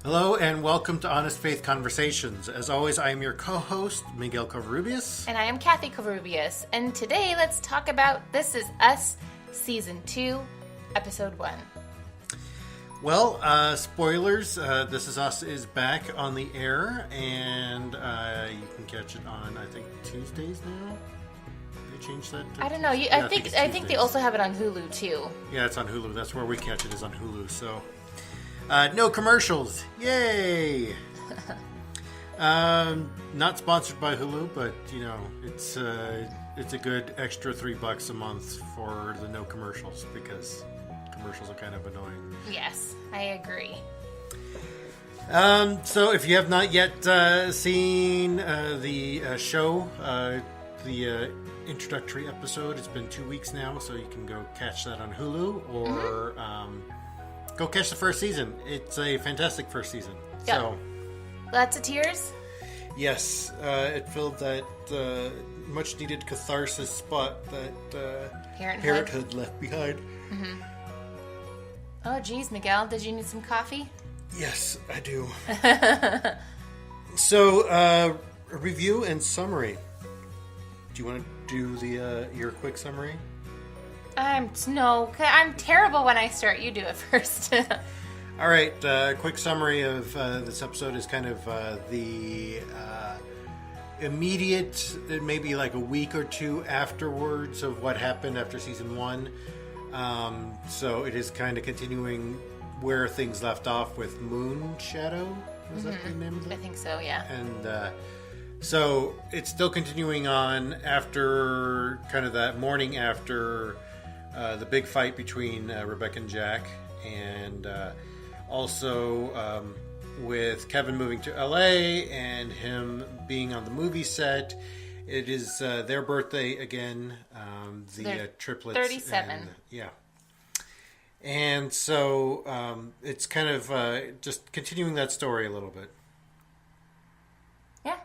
Hello and welcome to Honest Faith Conversations. As always, I am your co-host, Miguel Covarrubias. And I am Kathy Covarrubias. And today let's talk about This Is Us, Season 2, Episode 1. Well, spoilers, This Is Us is back on the air, and you can catch it on, I think, Tuesdays now? They changed that? I don't know. I think they also have it on Hulu, too. Yeah, it's on Hulu. That's where we catch it, is on Hulu, so... no commercials. Yay! Not sponsored by Hulu, but, you know, it's a good extra $3 a month for the no commercials, because commercials are kind of annoying. Yes, I agree. So if you have not yet seen the show, the introductory episode, it's been 2 weeks now, so you can go catch that on Hulu, or... go catch the first season. It's a fantastic first season. Yep. So, lots of tears? Yes. It filled that much needed catharsis spot that Parenthood left behind. Mm-hmm. Oh, geez, Miguel. Did you need some coffee? Yes, I do. So, a review and summary. Do you want to do your quick summary? I'm terrible when I start. You do it first. All right. Quick summary of this episode is kind of the immediate, maybe like a week or two afterwards of what happened after season 1. So it is kind of continuing where things left off with Moon Shadow. Was that the name of it? I think so, yeah. And so it's still continuing on after kind of that morning after... the big fight between Rebecca and Jack, and also with Kevin moving to LA and him being on the movie set. It is their birthday again, the triplets. 37. And, yeah. And so it's kind of just continuing that story a little bit. Yeah.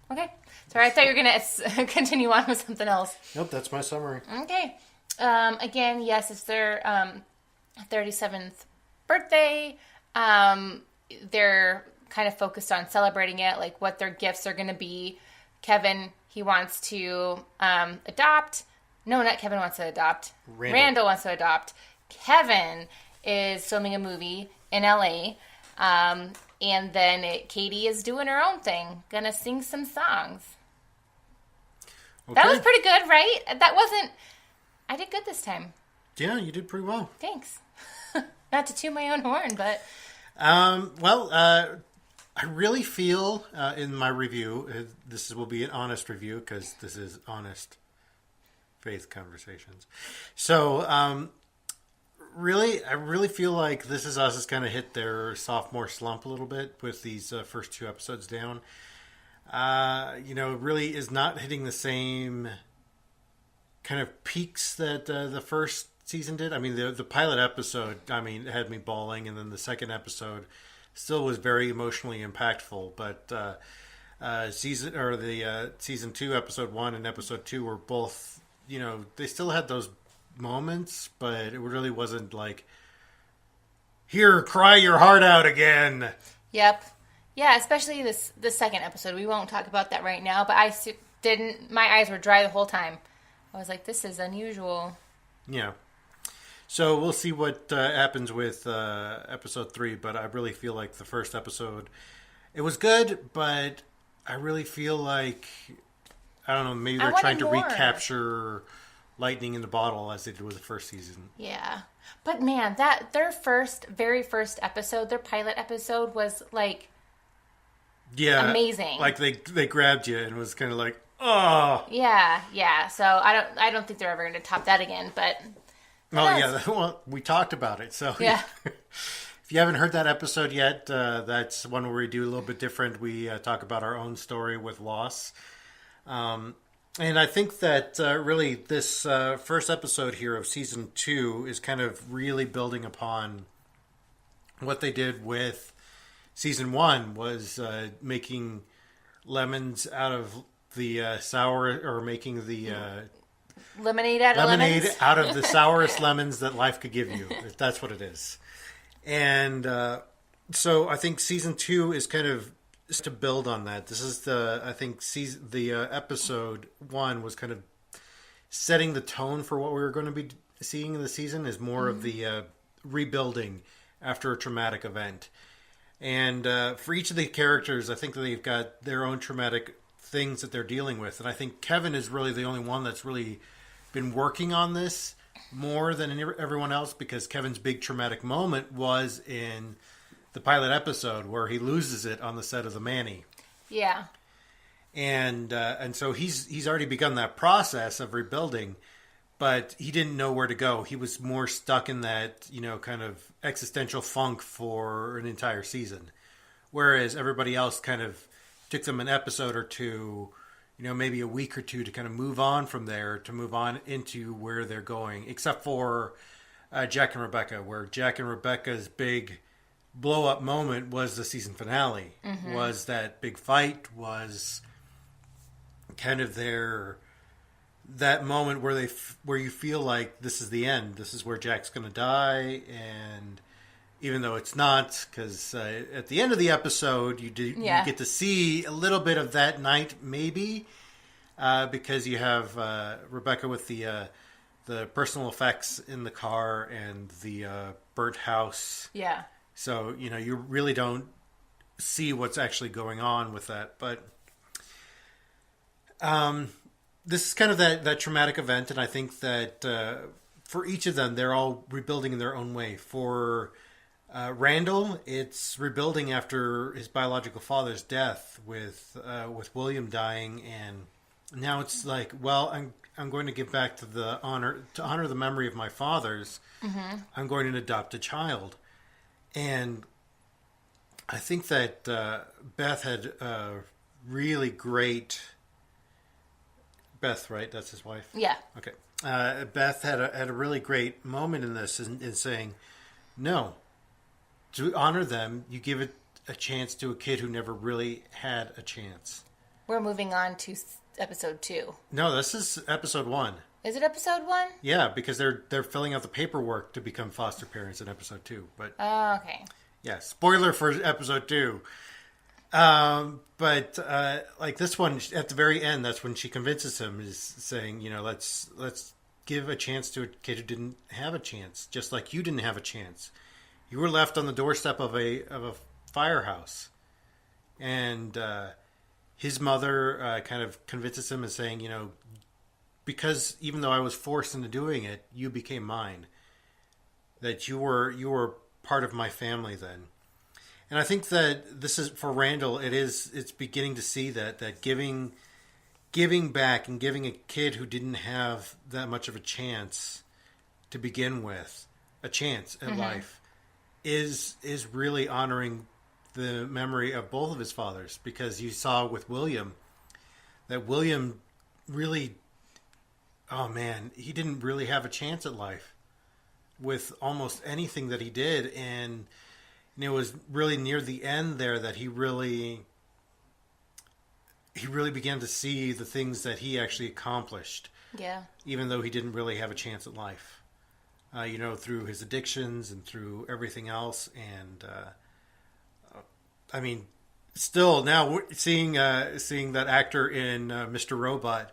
Okay. Sorry, I thought you were going to continue on with something else. Nope, that's my summary. Okay. Again, yes, it's their 37th birthday. They're kind of focused on celebrating it, like what their gifts are going to be. Kevin, he wants to adopt. No, not Kevin wants to adopt. Randall wants to adopt. Kevin is filming a movie in LA. And then Katie is doing her own thing, gonna sing some songs. Okay. That was pretty good, right? I did good this time. Yeah, you did pretty well. Thanks. Not to toot my own horn, but... I really feel in my review, will be an honest review because this is Honest Faith Conversations. So, I really feel like This Is Us has kind of hit their sophomore slump a little bit with these first 2 episodes down. It really is not hitting the same... kind of peaks that the first season did. I mean, the pilot episode, had me bawling, and then the second episode still was very emotionally impactful. But season 2, episode 1, and episode 2 were both, they still had those moments, but it really wasn't like, here, cry your heart out again. Yep. Yeah, especially the second episode. We won't talk about that right now, but my eyes were dry the whole time. I was like, this is unusual. Yeah. So we'll see what happens with episode 3, but I really feel like the first episode, it was good, but I really feel like, I don't know, maybe they're trying to recapture lightning in the bottle as they did with the first season. Yeah. But man, their very first episode, their pilot episode was like, amazing. Like they grabbed you and was kind of like, oh yeah. So I don't think they're ever going to top that again. But well, we talked about it. So yeah. If you haven't heard that episode yet, that's one where we do a little bit different. We talk about our own story with loss, and I think that really this first episode here of season 2 is kind of really building upon what they did with season 1, was making lemons out of the sour, or making the lemonade out of lemons? out of the sourest lemons that life could give you. That's what it is. And So I think season 2 is kind of to build on that. This is I think the episode 1 was kind of setting the tone for what we were going to be seeing in the season is more of the rebuilding after a traumatic event. And for each of the characters, I think that they've got their own traumatic things that they're dealing with. And I think Kevin is really the only one that's really been working on this more than everyone else, because Kevin's big traumatic moment was in the pilot episode where he loses it on the set of the Manny. Yeah. And so he's already begun that process of rebuilding, but he didn't know where to go. He was more stuck in that, kind of existential funk for an entire season. Whereas everybody else kind of took them an episode or two, maybe a week or two to kind of move on from there, to move on into where they're going, except for Jack and Rebecca, where Jack and Rebecca's big blow up moment was the season finale, was that big fight, was kind of that moment where you feel like this is the end. This is where Jack's going to die, and even though it's not, because at the end of the episode you get to see a little bit of that night, maybe because you have Rebecca with the personal effects in the car and the burnt house. Yeah. So you really don't see what's actually going on with that, but. This is kind of that traumatic event, and I think that for each of them, they're all rebuilding in their own way. For Randall, it's rebuilding after his biological father's death, with William dying, and now it's like, well, I'm going to give back to honor the memory of my fathers. Mm-hmm. I'm going to adopt a child, and I think that Beth had really great. Beth, right? That's his wife? Yeah. Okay. Beth had a really great moment in this in saying, no, to honor them, you give it a chance to a kid who never really had a chance. We're moving on to episode 2. No, this is episode 1. Is it episode 1? Yeah, because they're filling out the paperwork to become foster parents in episode 2. But okay. Yeah, spoiler for episode 2. But like this one, at the very end, that's when she convinces him, is saying, let's give a chance to a kid who didn't have a chance, just like you didn't have a chance. You were left on the doorstep of a firehouse, and his mother kind of convinces him and saying, because even though I was forced into doing it, you became mine. That you were part of my family then. And I think that this is, for Randall, it's beginning to see that giving back and giving a kid who didn't have that much of a chance to begin with, a chance at life, is really honoring the memory of both of his fathers. Because you saw with William that William really, oh man, he didn't really have a chance at life with almost anything that he did. And it was really near the end there that he really began to see the things that he actually accomplished. Yeah. Even though he didn't really have a chance at life, through his addictions and through everything else. And I mean, still now seeing that actor in Mr. Robot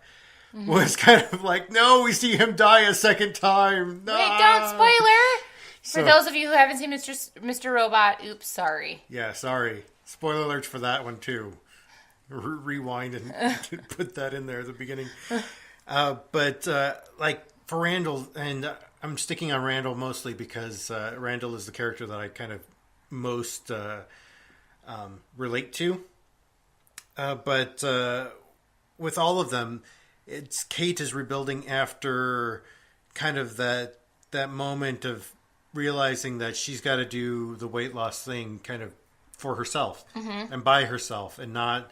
was kind of like, no, we see him die a second time. No. Wait, don't spoiler. For those of you who haven't seen Mr. Robot, oops, sorry. Yeah, sorry. Spoiler alerts for that one, too. Rewind and put that in there at the beginning. But for Randall, and I'm sticking on Randall mostly because Randall is the character that I kind of most relate to. But with all of them, it's Kate is rebuilding after kind of that moment of realizing that she's got to do the weight loss thing kind of for herself and by herself, and not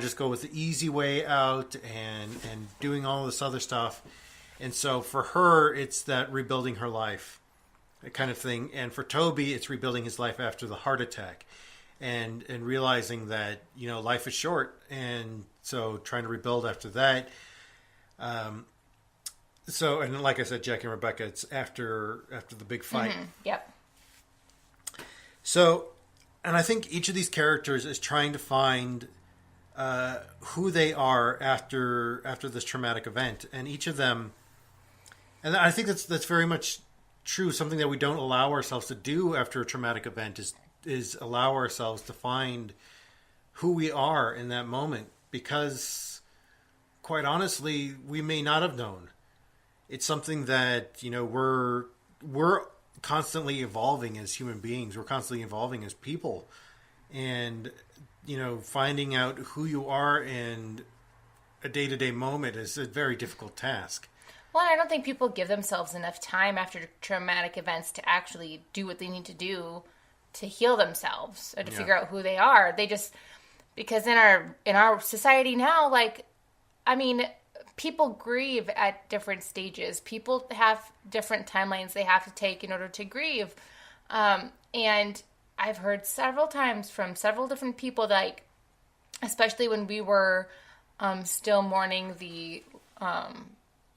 just go with the easy way out and doing all this other stuff. And so for her, it's that rebuilding her life kind of thing. And for Toby, it's rebuilding his life after the heart attack and realizing that, life is short. And so trying to rebuild after that. So, and like I said, Jack and Rebecca, it's after the big fight. Yep. So and I think each of these characters is trying to find who they are after this traumatic event, and each of them, and I think that's very much true. Something that we don't allow ourselves to do after a traumatic event is allow ourselves to find who we are in that moment, because quite honestly, we may not have known. It's something that, we're constantly evolving as human beings. We're constantly evolving as people, and finding out who you are in a day-to-day moment is a very difficult task. Well, I don't think people give themselves enough time after traumatic events to actually do what they need to do to heal themselves or to figure out who they are. They just, because in our society now, people grieve at different stages. People have different timelines they have to take in order to grieve. And I've heard several times from several different people that, especially when we were still mourning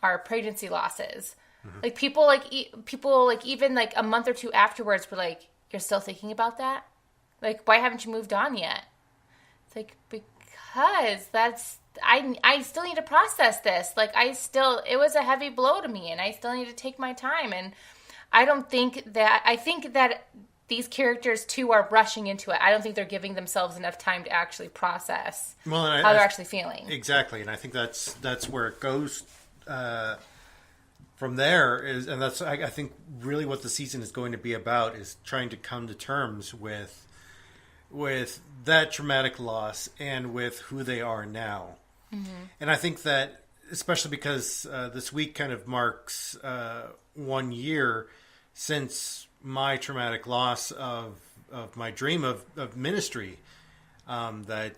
our pregnancy losses, people even a month or two afterwards were like, "You're still thinking about that? Why haven't you moved on yet?" It's because I still need to process this. It was a heavy blow to me, and I still need to take my time. And I think that these characters too are rushing into it. I don't think they're giving themselves enough time to actually process how they're actually feeling. Exactly, and I think that's where it goes from there. And that's I think really what the season is going to be about, is trying to come to terms with that traumatic loss and with who they are now. Mm-hmm. And I think that, especially because this week kind of marks 1 year since my traumatic loss of my dream of ministry, that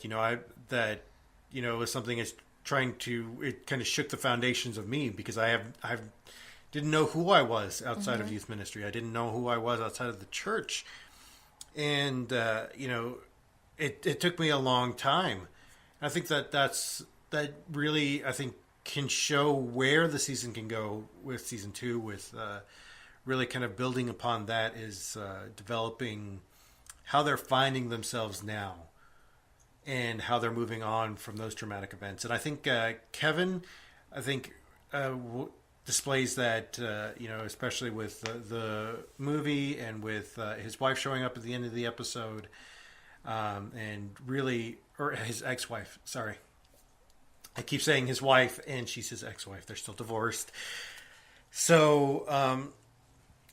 was something that's it kind of shook the foundations of me, because I didn't know who I was outside of youth ministry. I didn't know who I was outside of the church. And, it took me a long time. I think that really, I think, can show where the season can go with season 2, with really kind of building upon that, is developing how they're finding themselves now and how they're moving on from those traumatic events. And I think Kevin, displays that, especially with the movie and with his wife showing up at the end of the episode, and really, or his ex-wife, sorry. I keep saying his wife, and she's his ex-wife. They're still divorced. So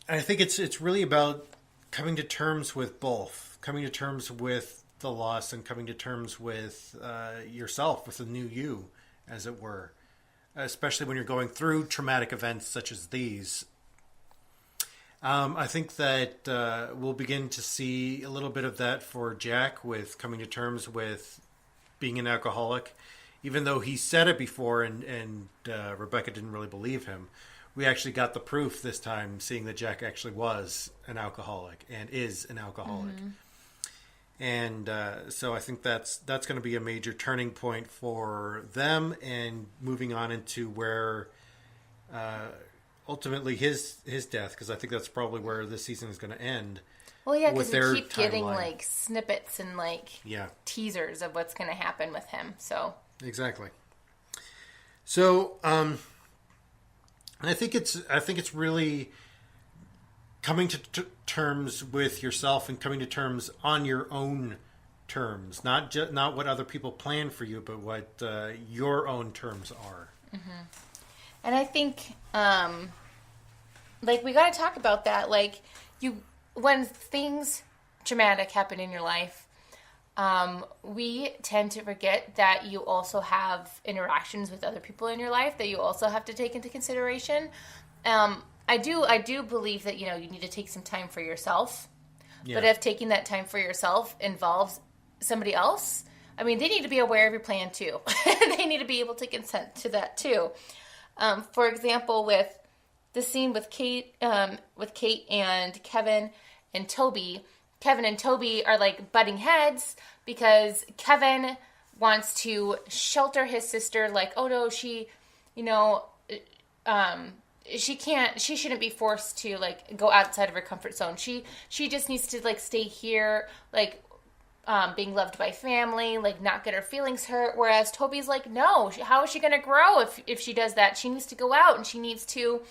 I think it's really about coming to terms with both, coming to terms with the loss and coming to terms with yourself, with the new you, as it were, especially when you're going through traumatic events such as these. I think that we'll begin to see a little bit of that for Jack, with coming to terms with being an alcoholic. Even though he said it before and Rebecca didn't really believe him, we actually got the proof this time, seeing that Jack actually was an alcoholic and is an alcoholic. Mm-hmm. And so I think that's going to be a major turning point for them, and moving on into where ultimately his death, because I think that's probably where this season is going to end. Well, yeah, because we keep getting snippets and teasers of what's going to happen with him. So exactly. So and I think it's really coming to terms with yourself and coming to terms on your own terms, not what other people plan for you, but what your own terms are. Mm-hmm. And I think, we got to talk about that. When things traumatic happen in your life, we tend to forget that you also have interactions with other people in your life that you also have to take into consideration. I do believe that, you need to take some time for yourself. Yeah. But if taking that time for yourself involves somebody else, they need to be aware of your plan too. They need to be able to consent to that too. For example, with the scene with Kate and Kevin and Toby. Kevin and Toby are butting heads because Kevin wants to shelter his sister. Oh no, she shouldn't be forced to go outside of her comfort zone. She just needs to stay here. being loved by family, like not get her feelings hurt. Whereas Toby's like, no, how is she going to grow if she does that? She needs to go out and she needs to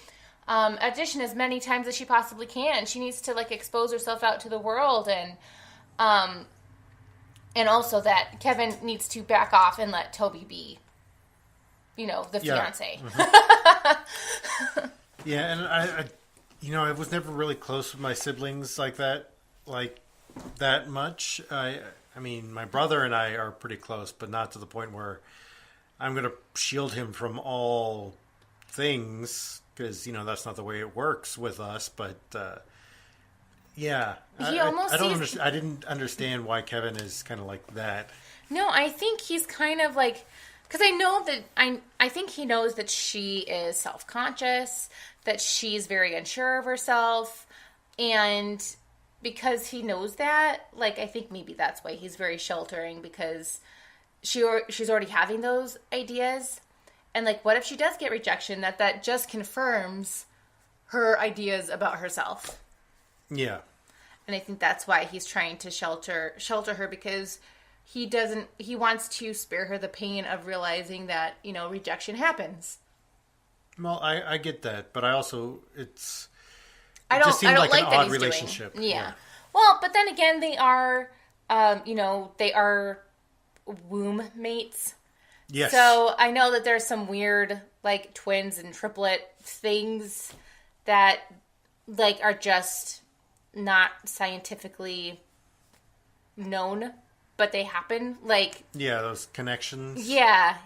audition as many times as she possibly can. She needs to like expose herself out to the world, and also that Kevin needs to back off and let Toby be, the fiance. Mm-hmm. Yeah, and I was never really close with my siblings like that much. I mean, my brother and I are pretty close, but not to the point where I'm going to shield him from all things, because, that's not the way it works with us. But, yeah. I didn't understand why Kevin is kind of like that. No, I think he's kind of like, because I know that, I think he knows that she is self-conscious, that she's very unsure of herself, and because he knows that, like, I think maybe that's why he's very sheltering, because she's already having those ideas. And, like, what if she does get rejection? That just confirms her ideas about herself. Yeah. And I think that's why he's trying to shelter her, because he wants to spare her the pain of realizing that, rejection happens. Well, I get that, but I also, I don't like like an that odd he's relationship. Doing. Yeah. Well, but then again, they are, they are womb mates. Yes. So I know that there's some weird, like, twins and triplet things that, like, are just not scientifically known, but they happen. Like, yeah, those connections. Yeah.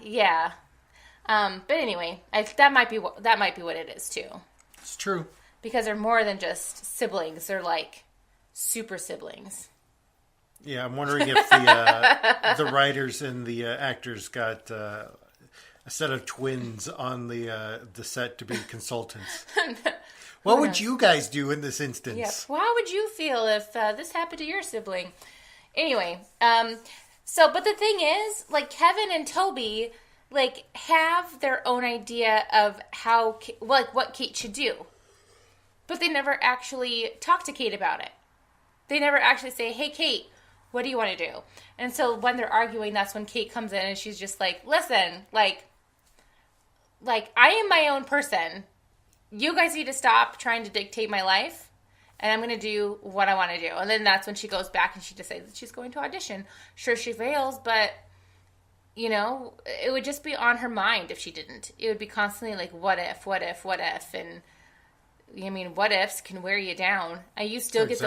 But anyway, that might be what it is too. It's true. Because they're more than just siblings. They're like super siblings. Yeah, I'm wondering if the writers and the actors got a set of twins on the set to be consultants. What would you guys do in this instance? Yeah. Well, how would you feel if this happened to your sibling? Anyway, but the thing is, like, Kevin and Toby, like, have their own idea of how, like, what Kate should do. But they never actually talk to Kate about it. They never actually say, hey, Kate, what do you want to do? And so when they're arguing, that's when Kate comes in and she's just like, listen, like I am my own person. You guys need to stop trying to dictate my life, and I'm going to do what I want to do. And then that's when she goes back and she decides that she's going to audition. Sure, she fails, but, it would just be on her mind if she didn't. It would be constantly like, what if? And, I mean, what ifs can wear you down. You still get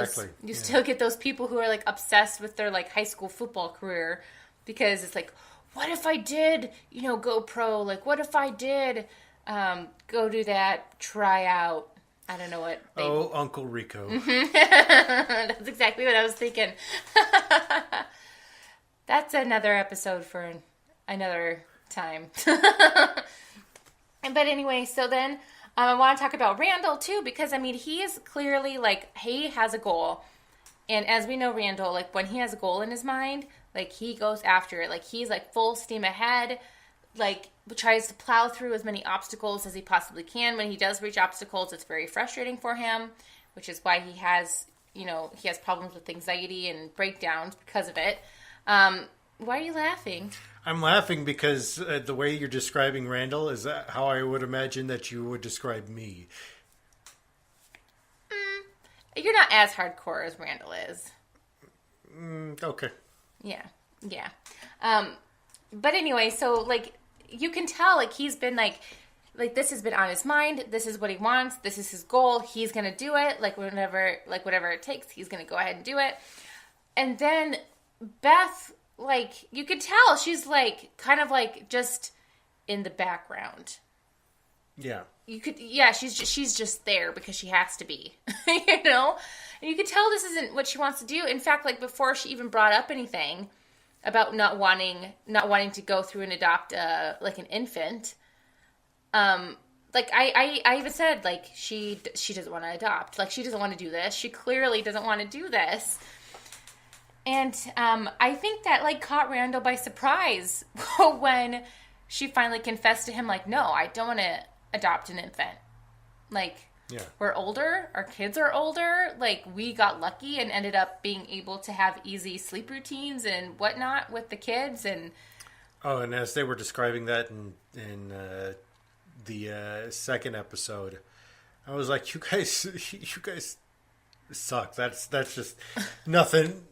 those people who are, like, obsessed with their, like, high school football career, because it's like, what if I did, go pro? Like, what if I did go do that tryout? I don't know what. Uncle Rico. That's exactly what I was thinking. That's another episode for another time. But anyway, so then I want to talk about Randall too, because I mean, he is clearly, like, he has a goal. And as we know, Randall, like, when he has a goal in his mind, like, he goes after it. Like, he's, like, full steam ahead, like, tries to plow through as many obstacles as he possibly can. When he does reach obstacles, it's very frustrating for him, which is why he has problems with anxiety and breakdowns because of it. Why are you laughing? I'm laughing because the way you're describing Randall is how I would imagine that you would describe me. You're not as hardcore as Randall is. Okay. Yeah. But anyway, so, like, you can tell, like, he's been, like, this has been on his mind. This is what he wants. This is his goal. He's going to do it. Like, whatever it takes, he's going to go ahead and do it. And then Beth, like, you could tell she's, like, kind of, like, just in the background. Yeah. She's just there because she has to be, And you could tell this isn't what she wants to do. In fact, like, before she even brought up anything about not wanting to go through and adopt, like, an infant, like, I even said, like, she doesn't want to adopt. Like, she doesn't want to do this. She clearly doesn't want to do this. And I think that, like, caught Randall by surprise when she finally confessed to him, like, no, I don't want to adopt an infant. Like, Yeah. We're older. Our kids are older. Like, we got lucky and ended up being able to have easy sleep routines and whatnot with the kids. And Oh, and as they were describing that in the second episode, I was like, "You guys, you guys suck. That's just nothing."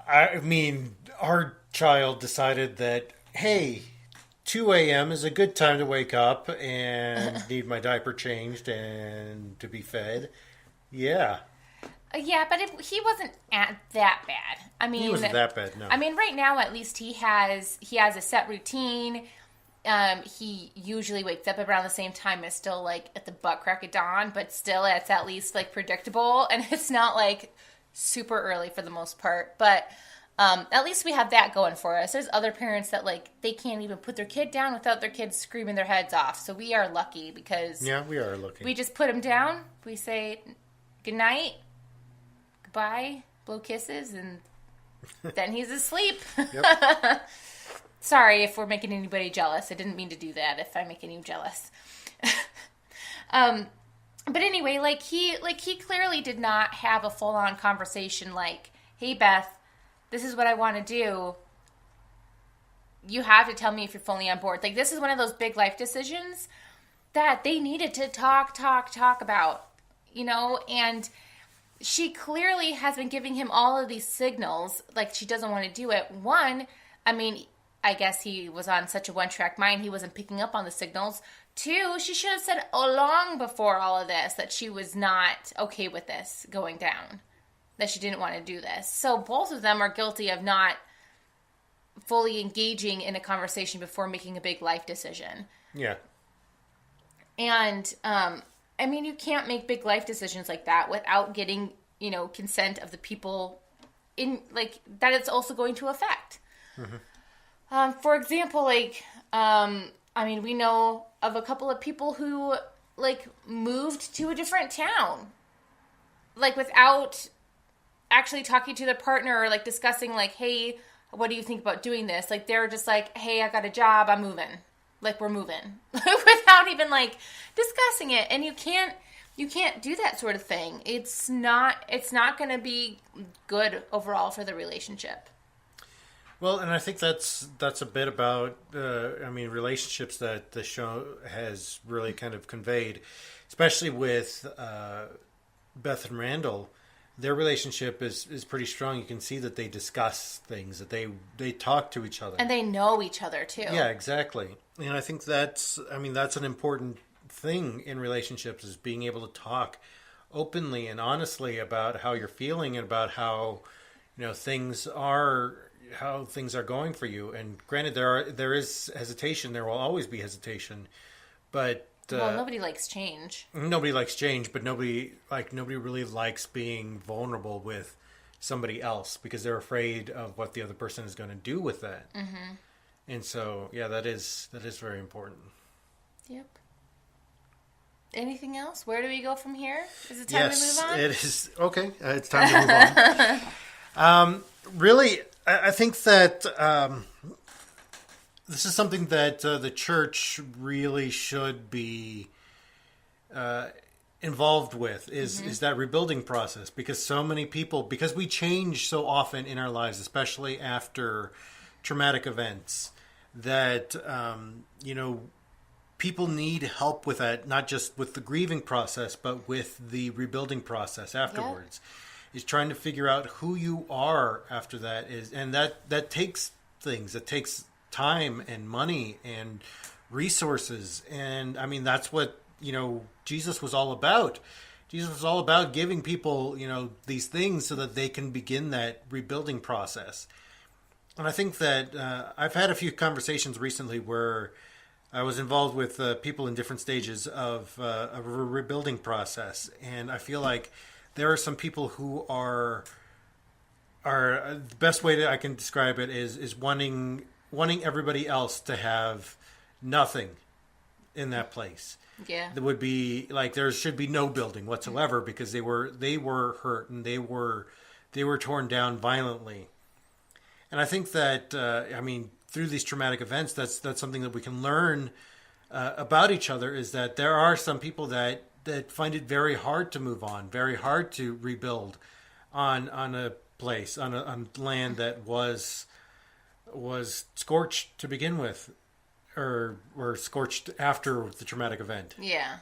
I mean, our child decided that, hey, 2 a.m. is a good time to wake up and need my diaper changed and to be fed. Yeah. yeah, but he wasn't at that bad. I mean, He wasn't that bad, no. I mean, right now at least he has a set routine. He usually wakes up around the same time. It's still like at the butt crack of dawn, but still it's at least like predictable, and it's not like super early for the most part. But at least we have that going for us. There's other parents that like they can't even put their kid down without their kids screaming their heads off. So we are lucky because Yeah, we are lucky. we just put them down. We say good night, goodbye, blow kisses, and then he's asleep. Yep. Sorry if we're making anybody jealous. I didn't mean to do that if I'm making you jealous. But anyway, like he clearly did not have a full-on conversation like, "Hey Beth, this is what I want to do. You have to tell me if you're fully on board." Like, this is one of those big life decisions that they needed to talk about, you know, and she clearly has been giving him all of these signals, like she doesn't want to do it. One, I mean, I guess he was on such a one-track mind, he wasn't picking up on the signals. Two, she should have said long before all of this that she was not okay with this going down, that she didn't want to do this. So both of them are guilty of not fully engaging in a conversation before making a big life decision. Yeah. And, I mean, you can't make big life decisions like that without getting, you know, consent of the people in, like, that it's also going to affect. Mm-hmm. For example, like, I mean, we know of a couple of people who, like, moved to a different town, like, without actually talking to their partner or, like, discussing, like, "Hey, what do you think about doing this?" Like, they're just like, "Hey, I got a job, I'm moving." Like, we're moving. Without even, like, discussing it. And you can't do that sort of thing. It's not going to be good overall for the relationship. Well, and I think that's a bit about, I mean, relationships that the show has really kind of conveyed, especially with Beth and Randall. Their relationship is pretty strong. You can see that they discuss things, that they talk to each other. And they know each other, too. Yeah, exactly. And I think that's an important thing in relationships, is being able to talk openly and honestly about how you're feeling and about how, you know, things are going for you. And granted, there is hesitation. There will always be hesitation, but well, nobody likes change. Nobody likes change, but nobody really likes being vulnerable with somebody else because they're afraid of what the other person is going to do with that. Mm-hmm. And so, yeah, that is very important. Yep. Anything else? Where do we go from here? Is it time to move on? It is. Okay, it's time to move on. Really, I think that this is something that the church really should be involved with, is that rebuilding process, because so many people, because we change so often in our lives, especially after traumatic events, that you know, people need help with that, not just with the grieving process, but with the rebuilding process afterwards. Yep. Is trying to figure out who you are after that, and that takes things. It takes time and money and resources, and I mean, that's what, you know, Jesus was all about. Jesus was all about giving people, you know, these things so that they can begin that rebuilding process. And I think that I've had a few conversations recently where I was involved with people in different stages of a rebuilding process, and I feel like there are some people who are the best way that I can describe it is wanting everybody else to have nothing in that place. Yeah. That would be like, there should be no building whatsoever, because they were hurt and they were torn down violently. And I think that I mean, through these traumatic events, that's something that we can learn about each other, is that there are some people that that find it very hard to move on, very hard to rebuild on a place, on land that was scorched to begin with, or scorched after the traumatic event. Yeah.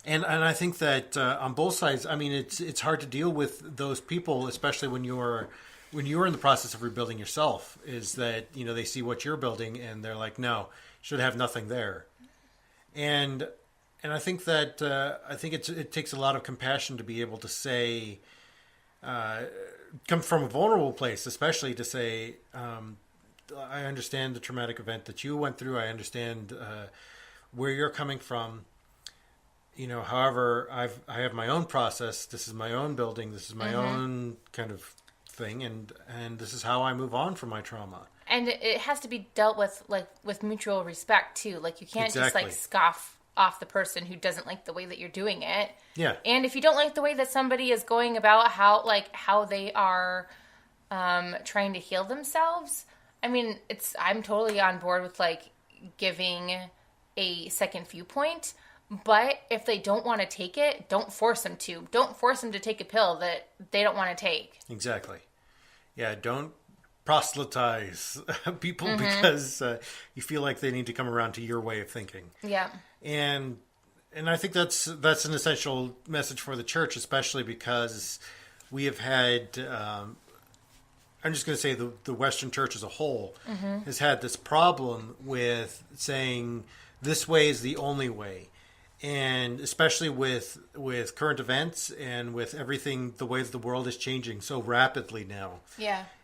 And I think that on both sides, I mean, it's hard to deal with those people, especially when you're in the process of rebuilding yourself. Is that they see what you're building and they're like, no, should have nothing there. And I think that it takes a lot of compassion to be able to say, come from a vulnerable place, especially to say, I understand the traumatic event that you went through. I understand where you're coming from. However, I have my own process. This is my own building. This is my own kind of thing, and this is how I move on from my trauma. And it has to be dealt with with mutual respect too. Like you can't just scoff off the person who doesn't like the way that you're doing it. Yeah. And if you don't like the way that somebody is going about how they are trying to heal themselves, I mean, I'm totally on board with giving a second viewpoint. But if they don't want to take it, don't force them to. Don't force them to take a pill that they don't want to take. Exactly. Yeah, don't proselytize people because you feel like they need to come around to your way of thinking. Yeah. And I think that's an essential message for the church, especially because we have had, I'm just going to say the Western church as a whole has had this problem with saying this way is the only way. And especially with current events and with everything, the way that the world is changing so rapidly now,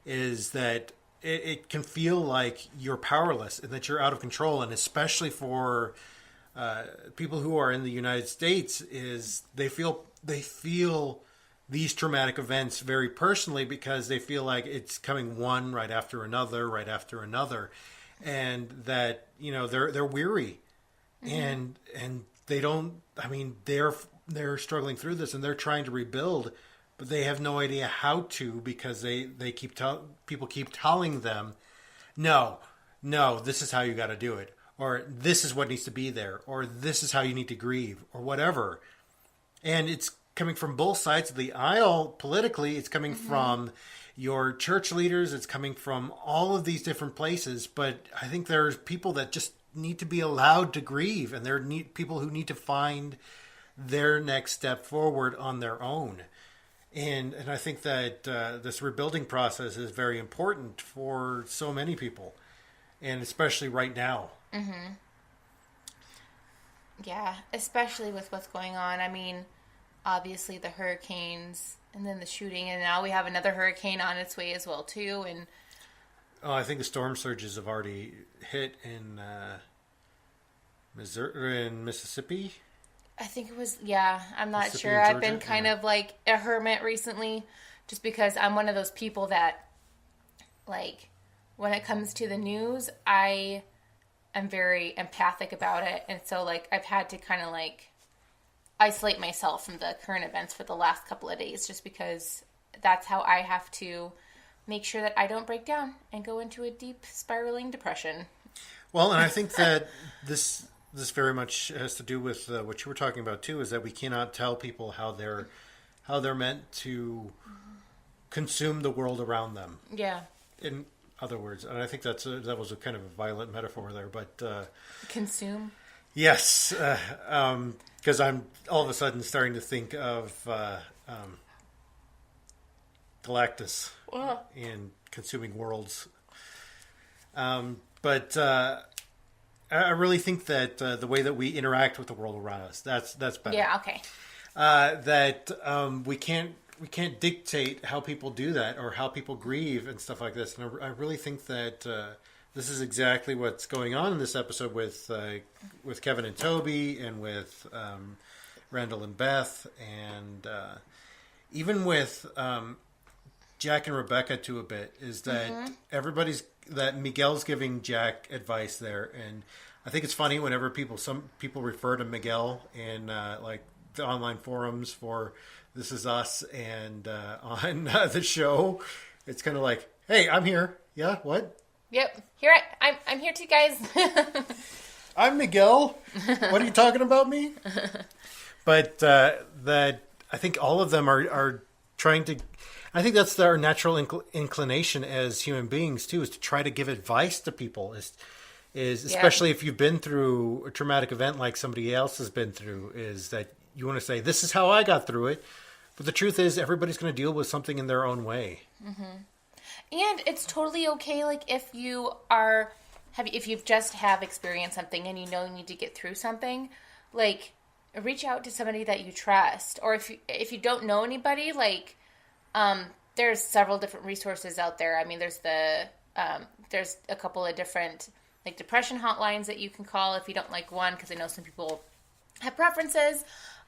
is that it can feel like you're powerless and that you're out of control. And especially for people who are in the United States, is they feel these traumatic events very personally because they feel like it's coming one right after another, and that they're weary, and they don't. I mean, they're struggling through this and they're trying to rebuild, but they have no idea how to because people keep telling them, no, this is how you got to do it, or this is what needs to be there, or this is how you need to grieve, or whatever. And it's coming from both sides of the aisle politically. It's coming from your church leaders. It's coming from all of these different places. But I think there's people that just need to be allowed to grieve, and there are people who need to find their next step forward on their own. And I think that this rebuilding process is very important for so many people, and especially right now. Mm-hmm. Yeah, especially with what's going on. I mean, obviously the hurricanes and then the shooting, and now we have another hurricane on its way as well too. And I think the storm surges have already hit in Missouri, in Mississippi. I think it was, I'm not sure. I've been kind of like a hermit recently just because I'm one of those people that, when it comes to the news, I am very empathic about it. And so, I've had to kind of, isolate myself from the current events for the last couple of days just because that's how I have to make sure that I don't break down and go into a deep spiraling depression. Well, and I think that this very much has to do with what you were talking about too, is that we cannot tell people how they're meant to consume the world around them. Yeah. In other words, and I think that was a kind of a violent metaphor there, but consume. Yes, because I'm all of a sudden starting to think of Galactus and consuming worlds. But I really think that the way that we interact with the world around us, that's better. Yeah, okay. That we can't dictate how people do that or how people grieve and stuff like this. And I really think that this is exactly what's going on in this episode with Kevin and Toby, and with Randall and Beth, and even with Jack and Rebecca to a bit, is that that Miguel's giving Jack advice there. And I think it's funny whenever some people refer to Miguel in the online forums for This Is Us and on the show. It's kind of like, hey, I'm here. Yeah, what? Yep, I'm here too, guys. I'm Miguel. What are you talking about me? but that I think all of them are trying to. I think that's our natural inclination as human beings too, is to try to give advice to people. Is especially if you've been through a traumatic event like somebody else has been through, is that you want to say, "This is how I got through it." But the truth is, everybody's going to deal with something in their own way. Mm-hmm. And it's totally okay, like, if you are, if you've just have experienced something and you know you need to get through something, like, reach out to somebody that you trust. Or if you don't know anybody, like, there's several different resources out there. I mean, there's a couple of different, like, depression hotlines that you can call if you don't like one, because I know some people have preferences.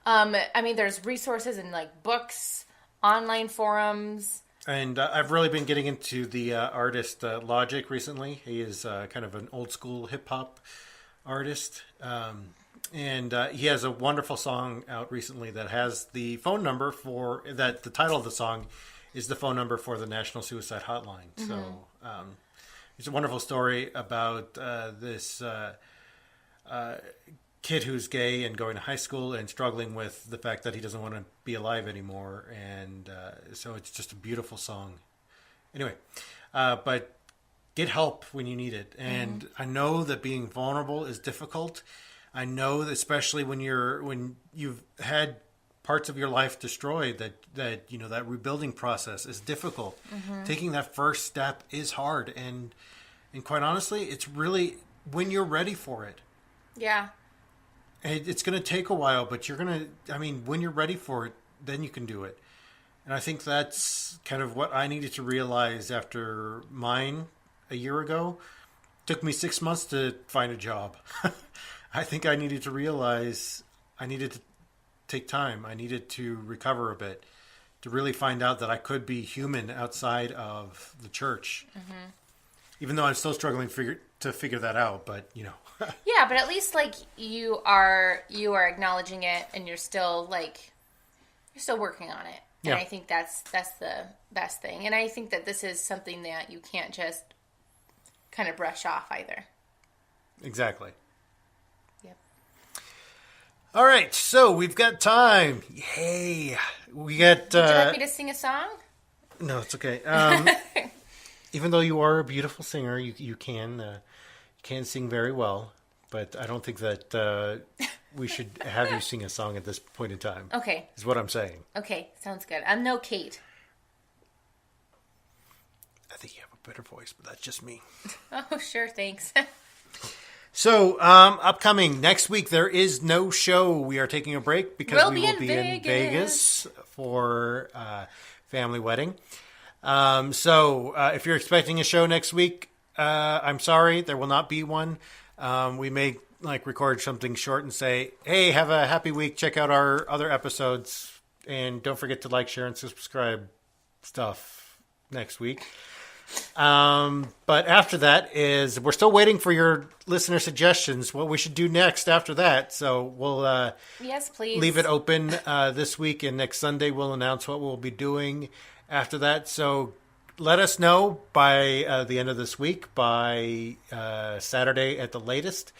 I mean, there's resources and, like, books, online forums. And I've really been getting into the artist Logic recently. He is kind of an old school hip hop artist. And he has a wonderful song out recently that has the phone number for that. The title of the song is the phone number for the National Suicide Hotline. Mm-hmm. So it's a wonderful story about this kid who's gay and going to high school and struggling with the fact that he doesn't want to be alive anymore. And so it's just a beautiful song. Anyway, but get help when you need it. And I know that being vulnerable is difficult. I know that especially when you've had parts of your life destroyed, that that rebuilding process is difficult. Mm-hmm. Taking that first step is hard. And quite honestly, it's really when you're ready for it. Yeah. It's going to take a while, but when you're ready for it, then you can do it. And I think that's kind of what I needed to realize after mine a year ago. It took me 6 months to find a job. I think I needed to realize I needed to take time. I needed to recover a bit to really find out that I could be human outside of the church. Mm-hmm. Even though I'm still struggling to figure that out, but Yeah, but at least, like, you are acknowledging it, and you're still working on it. And I think that's the best thing. And I think that this is something that you can't just kind of brush off either. Exactly. Yep. All right, so we've got time. Yay! We got. Would you like me to sing a song? No, it's okay. Even though you are a beautiful singer, you can sing very well, but I don't think that we should have you sing a song at this point in time. Okay. Is what I'm saying. Okay, sounds good. I'm no Kate. I think you have a better voice, but that's just me. Oh, sure, thanks. So, upcoming next week, there is no show. We are taking a break because we will be in Vegas for family wedding. So if you're expecting a show next week, I'm sorry, there will not be one. We may record something short and say, hey, have a happy week. Check out our other episodes. And don't forget to like, share, and subscribe stuff next week. But after that we're still waiting for your listener suggestions, what we should do next after that. So we'll yes, please leave it open this week, and next Sunday we'll announce what we'll be doing after that. So let us know by the end of this week, by Saturday at the latest,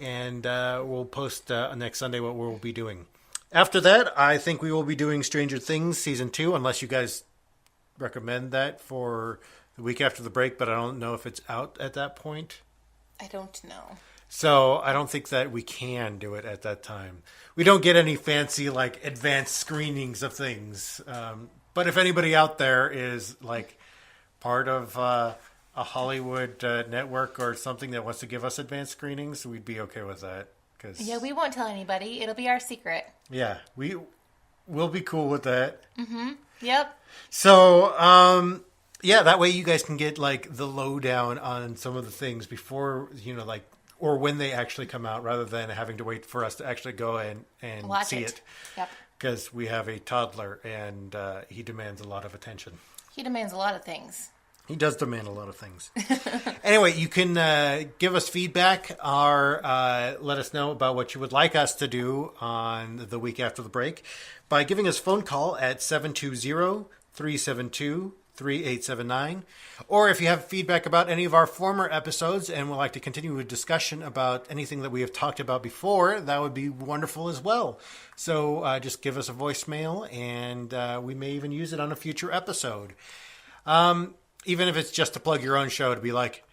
and we'll post next Sunday what we'll be doing. After that, I think we will be doing Stranger Things Season 2, unless you guys recommend that for the week after the break, but I don't know if it's out at that point. I don't know. So I don't think that we can do it at that time. We don't get any fancy, advanced screenings of things. But if anybody out there is part of a Hollywood network or something that wants to give us advanced screenings, we'd be okay with that. Yeah, we won't tell anybody. It'll be our secret. Yeah, we'll be cool with that. Mm-hmm. Yep. So, that way you guys can get the lowdown on some of the things before, or when they actually come out, rather than having to wait for us to actually go and watch see it. Yep. Because we have a toddler, and he demands a lot of attention. He demands a lot of things. He does demand a lot of things. Anyway, you can give us feedback or let us know about what you would like us to do on the week after the break by giving us a phone call at 720-372 3879. Or if you have feedback about any of our former episodes and would like to continue a discussion about anything that we have talked about before, that would be wonderful as well. So just give us a voicemail, and we may even use it on a future episode. Even if it's just to plug your own show, to be like,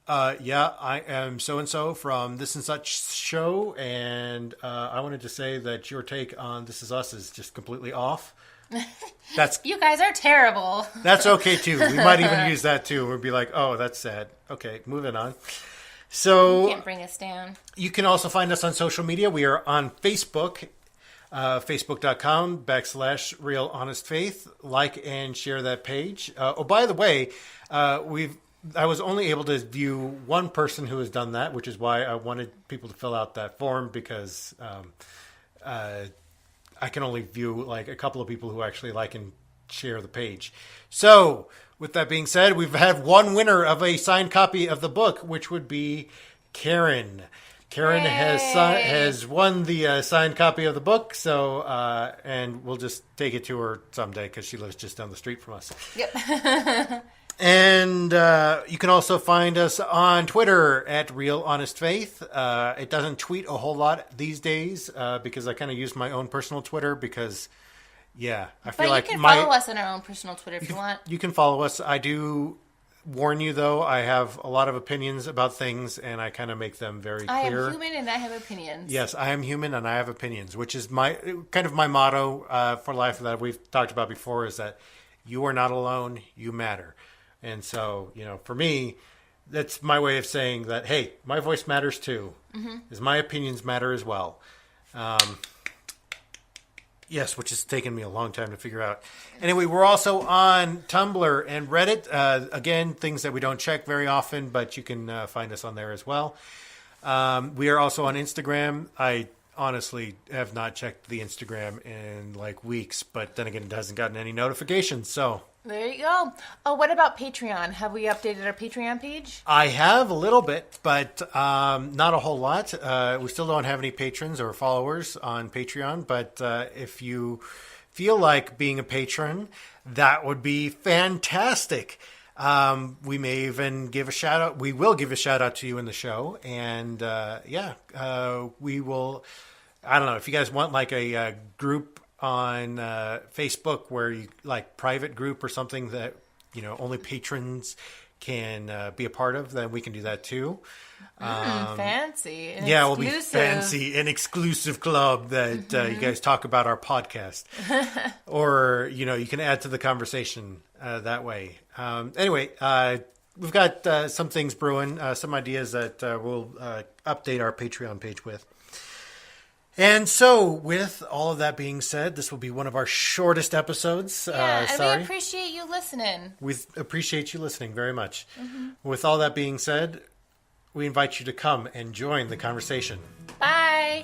yeah, I am so-and-so from this and such show, and I wanted to say that your take on This Is Us is just completely off. That's You guys are terrible. That's okay, too. We might even use that, too. We'll be like, oh, that's sad. Okay, moving on. So You can't bring us down. you can also find us on social media. We are on Facebook, facebook.com/Real Honest Faith. Like and share that page. Oh, by the way, I was only able to view one person who has done that, which is why I wanted people to fill out that form, because I can only view like a couple of people who actually like and share the page. So, with that being said, we've had one winner of a signed copy of the book, which would be Karen. Karen has won the signed copy of the book, so and we'll just take it to her someday because she lives just down the street from us. Yep. And you can also find us on Twitter at Real Honest Faith. It doesn't tweet a whole lot these days because I kind of use my own personal Twitter because, yeah, I feel like you can follow us on our own personal Twitter if you want. You can follow us. I do warn you, though, I have a lot of opinions about things, and I kind of make them very clear. I am human and I have opinions. Yes, I am human and I have opinions, which is my motto for life that we've talked about before, is that you are not alone, you matter. And so, for me, that's my way of saying that, hey, my voice matters too. Is my opinions matter as well. Yes, which has taken me a long time to figure out. Anyway, we're also on Tumblr and Reddit. Again, things that we don't check very often, but you can find us on there as well. We are also on Instagram. I honestly have not checked the Instagram in like weeks, but then again, it hasn't gotten any notifications, so... There you go. Oh, what about Patreon? Have we updated our Patreon page? I have a little bit, but not a whole lot. We still don't have any patrons or followers on Patreon, but if you feel like being a patron, that would be fantastic. We may even give a shout out. We will give a shout out to you in the show. And we will, I don't know, if you guys want like a group on Facebook where you like private group or something that, only patrons can be a part of, then we can do that too. Fancy. We'll be fancy. An exclusive club that you guys talk about our podcast. Or, you can add to the conversation that way. Anyway, we've got some things brewing, some ideas that we'll update our Patreon page with. And so, with all of that being said, this will be one of our shortest episodes. And we appreciate you listening. We appreciate you listening very much. With all that being said, we invite you to come and join the conversation. Bye.